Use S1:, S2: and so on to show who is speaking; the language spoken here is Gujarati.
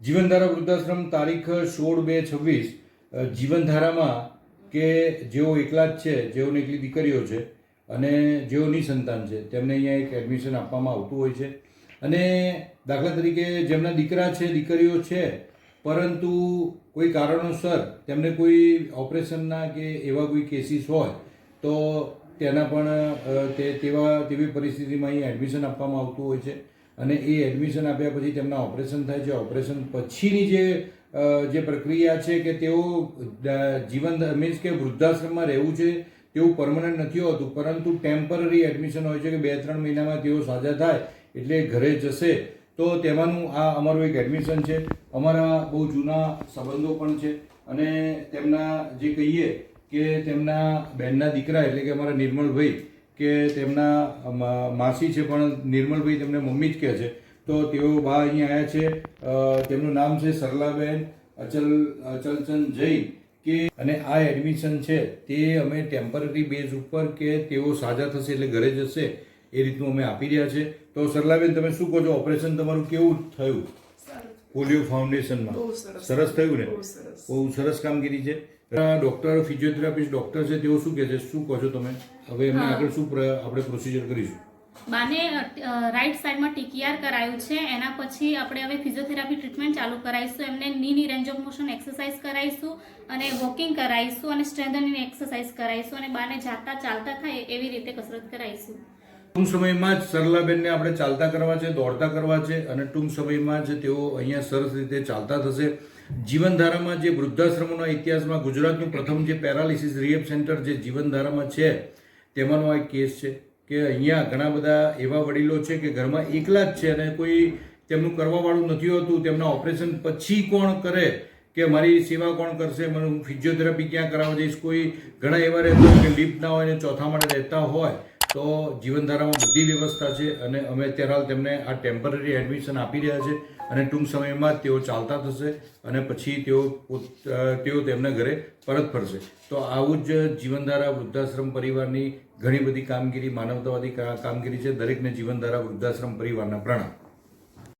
S1: જીવનધારા વૃદ્ધાશ્રમ તારીખ 16/2/26 જીવનધારામાં કે જેઓ એકલા જ છે, જેઓની એકલી દીકરીઓ છે અને જેઓની સંતાન છે તેમને અહીંયા એક એડમિશન આપવામાં આવતું હોય છે. અને દાખલા તરીકે જેમના દીકરા છે, દીકરીઓ છે, પરંતુ કોઈ કારણોસર તેમને કોઈ ઓપરેશનના કે એવા કોઈ કેસીસ હોય તો તેના પણ તેવી પરિસ્થિતિમાં અહીં એડમિશન આપવામાં આવતું હોય છે. અને એ એડમિશન આપ્યા પછી તેમના ઓપરેશન થાય છે. ઓપરેશન પછીની જે પ્રક્રિયા છે કે તેઓ જીવન મીન્સ કે વૃદ્ધાશ્રમમાં રહેવું છે તેવું પરમનન્ટ નથી હોતું, પરંતુ ટેમ્પરરી એડમિશન હોય છે કે 2-3 મહિનામાં તેઓ સાજા થાય એટલે ઘરે જશે. તો તેમાંનું આ અમારું એક એડમિશન છે. અમારા બહુ જૂના સંબંધો પણ છે અને તેમના જે કહીએ કે તેમના બહેનના દીકરા એટલે કે અમારા નિર્મળભાઈ કે તેમના માસી છે, પણ નિર્મલભાઈ તેમને મમ્મી જ કહે છે. તો તેઓ બા અહીંયા આવ્યા છે. તેમનું નામ છે સરલાબેન અચલચંદ જૈન કે અને આ એડમિશન છે તે અમે ટેમ્પરરી બેઝ ઉપર કે તેઓ સાજા થશે એટલે ઘરે જશે એ રીતનું અમે આપી રહ્યા છે. તો સરલાબેન, તમે શું કહો છો? ઓપરેશન તમારું કેવું થયું? પોલિયો ફાઉન્ડેશનમાં સરસ થયું ને? બહુ સરસ કામગીરી છે. ડૉક્ટર, ફિઝિયોથેરાપિસ્ટ ડૉક્ટર છે, તેઓ શું કહે છે? શું કહો છો તમે? હવે એમને આગળ શું આપણે પ્રોસિજર કરીશું?
S2: બાને રાઈટ સાઈડમાં ટીકીઆર કરાયું છે. એના પછી આપણે હવે ફિઝિયોથેરાપી ટ્રીટમેન્ટ ચાલુ કરાવીશું. એમને Nini range of motion exercise કરાવીશું અને વોકિંગ કરાવીશું અને સ્ટ્રેન્થનિંગ એક્સરસાઇઝ કરાવીશું અને બાને જાતા ચાલતા થાય એવી રીતે કસરત કરાવીશું.
S1: ટૂંક સમયમાં જ સરલાબેનને આપણે ચાલતા કરવા છે, દોડતા કરવા છે અને ટૂંક સમયમાં જ તેઓ અહીંયા સરસ રીતે ચાલતા થશે. જીવનધારામાં જે વૃદ્ધાશ્રમોના ઇતિહાસમાં ગુજરાતનું પ્રથમ જે પેરાલિસિસ રિહેબ સેન્ટર જે જીવનધારામાં છે તેમાંનો આ એક કેસ છે કે અહીંયા ઘણા બધા એવા વડીલો છે કે ઘરમાં એકલા જ છે અને કોઈ તેમનું કરવાવાળું નથી હોતું. તેમના ઓપરેશન પછી કોણ કરે કે મારી સેવા કોણ કરશે, મને હું ફિઝિયોથેરાપી ક્યાં કરાવવા જઈશ? કોઈ ઘણા એવા રહેતા હોય કે લિફ્ટ ના હોય ને ચોથા માળે રહેતા હોય. તો જીવનધારામાં બધી વ્યવસ્થા છે અને અમે અત્યારે હાલ તેમને આ ટેમ્પરરી એડમિશન આપી રહ્યા છે અને ટૂંક સમયમાં જ તેઓ ચાલતા થશે અને પછી તેઓ તેમના ઘરે પરત ફરશે. તો આવું જ જીવનધારા વૃદ્ધાશ્રમ પરિવારની ઘણી બધી કામગીરી, માનવતાવાદી કામગીરી છે. દરેકને જીવનધારા વૃદ્ધાશ્રમ પરિવારના પ્રણામ.